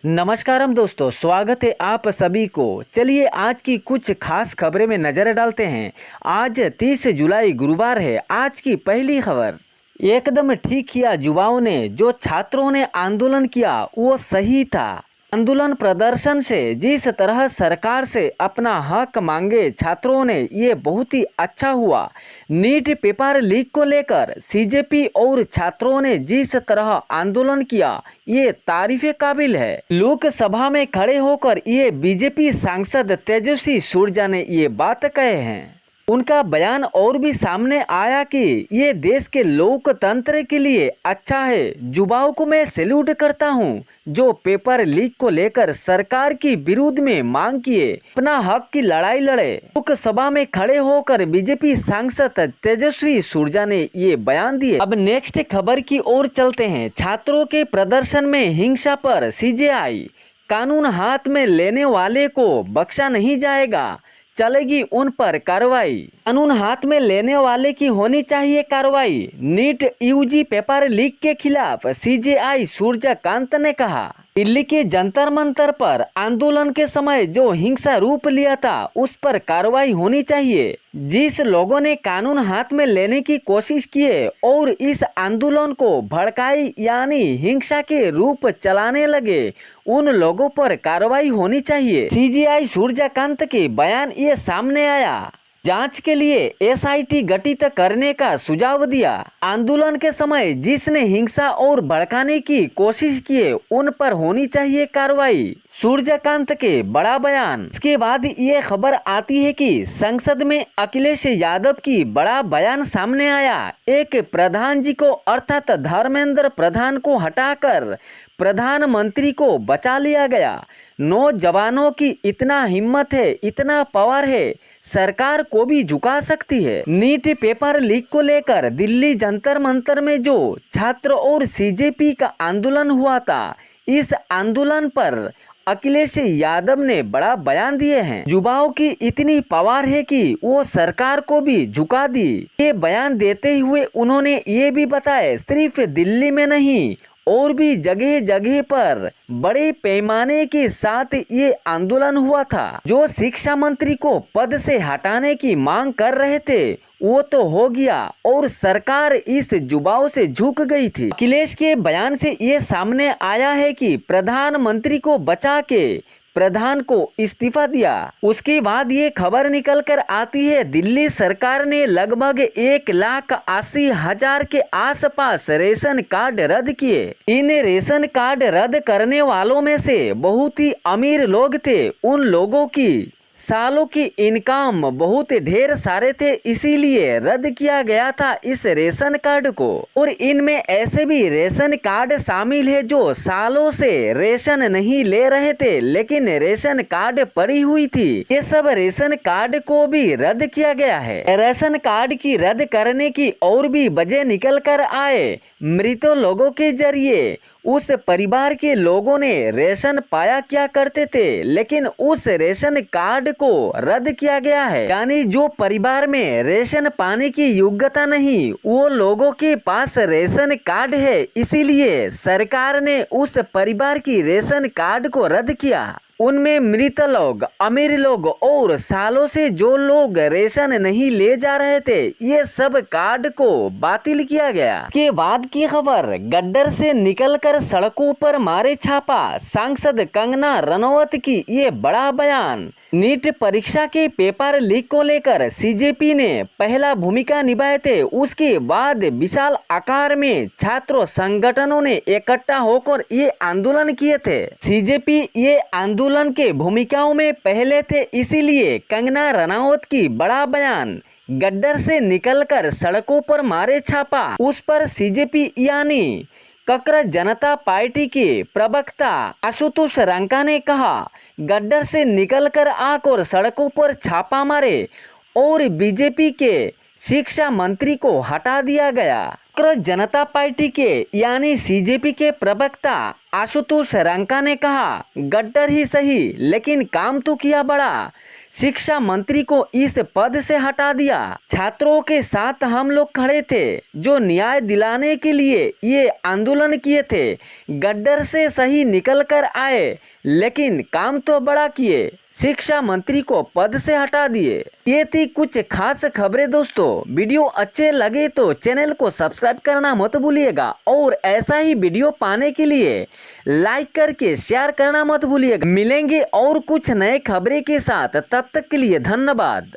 नमस्कारम दोस्तों, स्वागत है आप सभी को। चलिए आज की कुछ खास खबरें में नज़र डालते हैं। आज 30 जुलाई गुरुवार है। आज की पहली खबर, एकदम ठीक किया युवाओं ने, जो छात्रों ने आंदोलन किया वो सही था। आंदोलन प्रदर्शन से जिस तरह सरकार से अपना हक मांगे छात्रों ने, ये बहुत ही अच्छा हुआ। नीट पेपर लीक को लेकर सीजेपी और छात्रों ने जिस तरह आंदोलन किया, ये तारीफ काबिल है। लोकसभा में खड़े होकर ये बीजेपी सांसद तेजस्वी सूर्या ने ये बात कहे हैं। उनका बयान और भी सामने आया कि ये देश के लोकतंत्र के लिए अच्छा है। युवाओं को मैं सैल्यूट करता हूँ, जो पेपर लीक को लेकर सरकार की विरोध में मांग किए, अपना हक की लड़ाई लड़े। लोकसभा में खड़े होकर बीजेपी सांसद तेजस्वी सूर्या ने ये बयान दिए। अब नेक्स्ट खबर की ओर चलते हैं। छात्रों के प्रदर्शन में हिंसा पर सीजेआई, कानून हाथ में लेने वाले को बख्शा नहीं जाएगा, चलेगी उन पर कार्रवाई। कानून हाथ में लेने वाले की होनी चाहिए कार्रवाई। नीट यूजी पेपर लीक के खिलाफ सीजेआई सूर्यकांत ने कहा। दिल्ली के जंतर मंतर पर आंदोलन के समय जो हिंसा रूप लिया था, उस पर कार्रवाई होनी चाहिए। जिस लोगों ने कानून हाथ में लेने की कोशिश किए और इस आंदोलन को भड़काई यानी हिंसा के रूप चलाने लगे, उन लोगों पर कार्रवाई होनी चाहिए। सीजेआई सूर्यकांत के बयान ये सामने आया। जांच के लिए एसआईटी गठित करने का सुझाव दिया। आंदोलन के समय जिसने हिंसा और भड़काने की कोशिश किए, उन पर होनी चाहिए कार्रवाई। सूर्यकांत के बड़ा बयान। इसके बाद ये खबर आती है कि संसद में अखिलेश यादव की बड़ा बयान सामने आया। एक प्रधान जी को अर्थात धर्मेंद्र प्रधान को हटाकर प्रधानमंत्री को बचा लिया गया। नौजवानों की इतना हिम्मत है, इतना पावर है, सरकार को भी झुका सकती है। नीट पेपर लीक को लेकर दिल्ली जंतर मंतर में जो छात्र और सीजेपी का आंदोलन हुआ था, इस आंदोलन पर अखिलेश यादव ने बड़ा बयान दिए हैं। युवाओं की इतनी पावर है कि वो सरकार को भी झुका दी। ये बयान देते हुए उन्होंने ये भी बताया, सिर्फ दिल्ली में नहीं और भी जगह जगह पर बड़े पैमाने के साथ ये आंदोलन हुआ था। जो शिक्षा मंत्री को पद से हटाने की मांग कर रहे थे, वो तो हो गया और सरकार इस युवाओं से झुक गई थी। अखिलेश के बयान से ये सामने आया है कि प्रधानमंत्री को बचा के प्रधान को इस्तीफा दिया। उसके बाद ये खबर निकल कर आती है, दिल्ली सरकार ने लगभग 1,80,000 के आसपास रेशन कार्ड रद्द किए। इन रेशन कार्ड रद्द करने वालों में से बहुत ही अमीर लोग थे। उन लोगों की सालों की इनकम बहुत ढेर सारे थे, इसीलिए रद्द किया गया था इस रेशन कार्ड को। और इनमें ऐसे भी रेशन कार्ड शामिल है जो सालों से रेशन नहीं ले रहे थे, लेकिन रेशन कार्ड पड़ी हुई थी। ये सब रेशन कार्ड को भी रद्द किया गया है। रेशन कार्ड की रद्द करने की और भी वजह निकल कर आए। मृत लोगों के जरिए उस परिवार के लोगों ने रेशन पाया क्या करते थे, लेकिन उस रेशन कार्ड को रद्द किया गया है। यानी जो परिवार में रेशन पाने की योग्यता नहीं, वो लोगों के पास रेशन कार्ड है, इसीलिए सरकार ने उस परिवार की रेशन कार्ड को रद्द किया। उनमें मृत लोग, अमीर लोग और सालों से जो लोग रेशन नहीं ले जा रहे थे, ये सब कार्ड को बातिल किया गया। के बाद की खबर, गड्ढर से निकलकर सड़कों पर मारे छापा, सांसद कंगना रनौत की ये बड़ा बयान। नीट परीक्षा के पेपर लीक को लेकर सीजेपी ने पहला भूमिका निभाए थे। उसके बाद विशाल आकार में छात्र संगठनों ने इकट्ठा होकर ये आंदोलन किए थे। सीजेपी ये आंदोलन के भूमिकाओं में पहले थे, इसीलिए कंगना रनौत की बड़ा बयान। गड्ढर से निकलकर सड़कों पर मारे छापा, उस पर सीजेपी यानी ककरा जनता पार्टी के प्रवक्ता आशुतोष रंका ने कहा, गड्ढर से निकलकर आकर सड़कों पर छापा मारे और बीजेपी के शिक्षा मंत्री को हटा दिया गया। जनता पार्टी के यानी सीजेपी के प्रवक्ता आशुतोष रंका ने कहा, गद्दार ही सही लेकिन काम तो किया बड़ा। शिक्षा मंत्री को इस पद से हटा दिया। छात्रों के साथ हम लोग खड़े थे जो न्याय दिलाने के लिए ये आंदोलन किए थे। गद्दार से सही निकल कर आए लेकिन काम तो बड़ा किए। शिक्षा मंत्री को पद से हटा दिए। ये थी कुछ खास खबरें दोस्तों। वीडियो अच्छे लगे तो चैनल को सब्सक्राइब करना मत भूलिएगा और ऐसा ही वीडियो पाने के लिए लाइक करके शेयर करना मत भूलिएगा। मिलेंगे और कुछ नए खबरें के साथ, तब तक के लिए धन्यवाद।